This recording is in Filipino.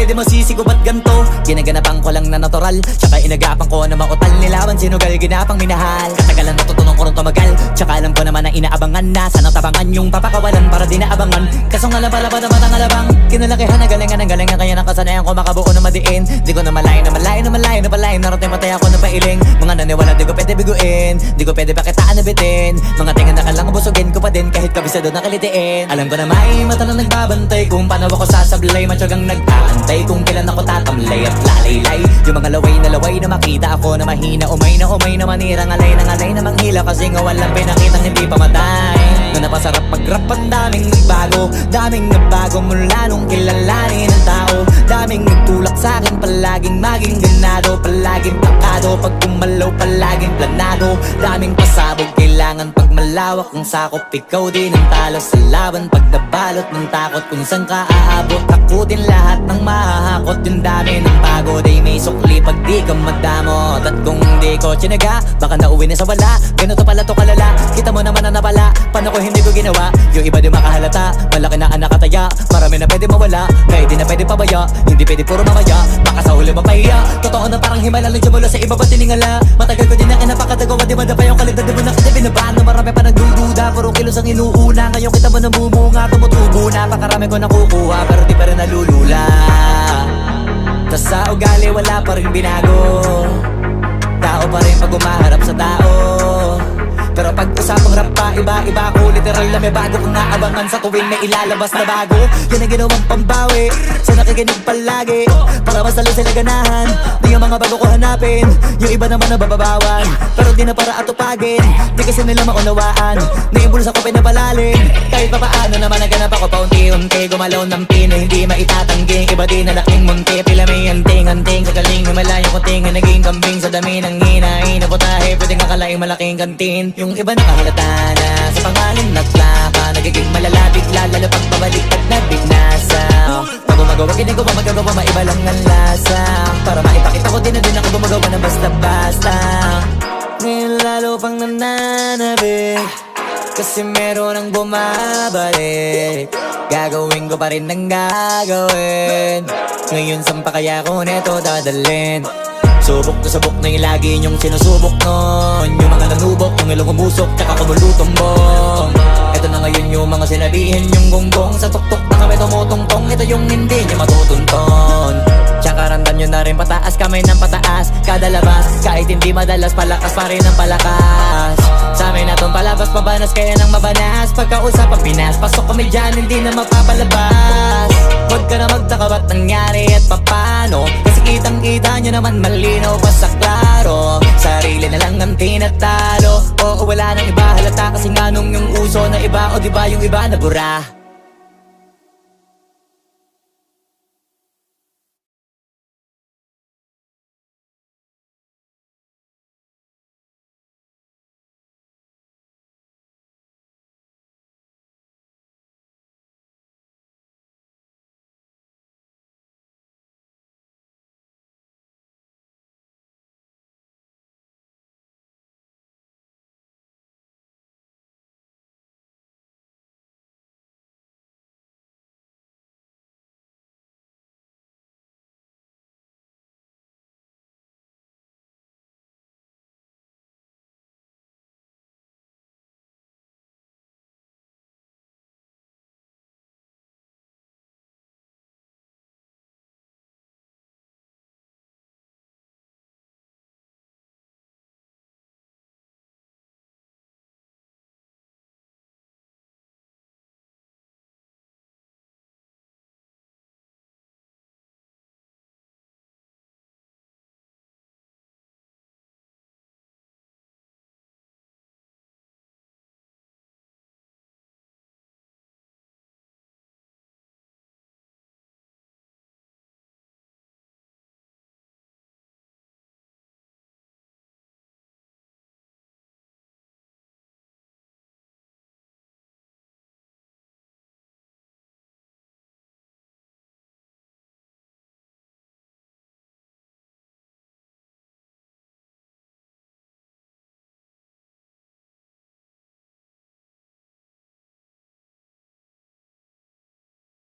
pwede masisigo ba't ganto? Ginaganapan ko lang na natural, tsaka inagapan ko na mautal. Nilaban sinugal, ginapang minahal. Katagalan natutunan ko rin tumagal, tsaka alam ko naman na inaabangan na sanang tabangan yung papakawalan para di naabangan. Kaso nga lang pala ba naman ang alabang kinalakihan na galingan kaya nakasanayan ko makabuo na madiin. Di ko na malayo na malayo na malayo na palain. Narating patay ako na pailing. Mga naniwala di ko pwede biguin, di ko pwede pakitaan na bitin. Mga tingan na kalang busugin ko pa din kahit kabisado na kalitiin. Alam ko na may mata na nagbabantay kung paano ako sasablay. Matyagang nag-aantay kung kailan ako tatamlay at lalaylay. Yung mga laway na makita ako na mahina. Umay na manira, ngalay na manghila. Kasi nga walang pinakitang hindi pamatay. Na napasarap mag-rap, ang daming nagbago. Daming nagbago mula nung kilalanin ang tao. Daming nagtulak sa'kin, palaging maging ganado. Palaging pakado, pag kumalaw palaging planado. Daming pasabog, kailangan pag malawak ang sakop. Ikaw din ang talo sa laban pag nabalot ng takot. Kung saan ka aabot, takutin lahat ng mahahakot. Yung dami ng pagod ay may sukli pag di ka madamot. At kung di ko tsinaga, baka nauwi na sa wala. Ganito pala to kalala, kita mo naman na napala. Paano ko hindi ko ginawa, yung iba di makahalata. Malaki na anak kataya, marami na pwede mawala. Kaya di na pwede pabaya, hindi pwede puro mamaya. Baka sa huli mapahiya, totoo na parang himala. Nagsimula sa iba pa tiningala. Matagal ko din na kinapakatagawa, di ba na pa yung kalidad. Di mo na kasi binabaan na marami pa nagdududa. Puro kilos ang inuuna, ngayon kita mo namumunga. Tumutubo na, pakarami ko nakukuha, pero di pa rin nalulula. Tas sa ugali wala pa rin binago. Tao pa rin pag umaharap sa tao. Pero pag usapang rap pa, iba-iba ko. Literal na may bago kong naabangan sa tuwing may ilalabas na bago. Yan ang ginawang pambawi sa nakikinig palagi, para mas lalo sila ganahan. Di yung mga bago ko hanapin, yung iba naman nababawan. Pero di na para atupagin, di kasi nila maunawaan. Naimbulsa ko pinapalalim, kahit pa paano naman naganap ako paunti-unti. Gumalaw ng pino, hindi maitatangging. Iba din na laking munti, pila may anting-anting. Sa galing na malayo kunting, naging kambing sa dami ng hinahin. Naputahe, pwedeng akalaing malaking kantin. Yung iba nakahalata na sa pangalan naglaka. Nagiging malala bigla, lalo pag pabaliktad na binasa. Pag gumagawa, ginagawa, magagawa, maiba lang ang lasa. Para maipakita ko din na din ako gumagawa na basta-basta. Ngayon lalo pang nananabik, kasi meron ang bumabalik. Gagawin ko pa rin ang gagawin. Ngayon saan pa kaya ko neto dadalhin? Subok na yung lagi niyong sinusubok nun. Yung mga nanubok, yung ilong umusok, tsaka kumulutumbong. Ito na ngayon yung mga sinabihin yung gonggong. Sa tuktok na kami tumutungtong, ito yung hindi niyo matutunton. Tsaka ramdam nyo na rin pataas, kamay ng pataas. Kada labas, kahit hindi madalas, palakas pa rin ang palakas. Sa amin na tong palabas, pabanas kaya nang mabanas. Pagkausap ang Pinas, pasok kami dyan, hindi na mapapalabas. Huwag ka na magtaka ba't nangyari at papano, kasi kitang-kita nyo naman malinaw pa sa klaro. Sarili na lang ang tinatalo, oo wala nang iba halata. Kasi nga nung yung uso na iba, o diba yung iba na bura.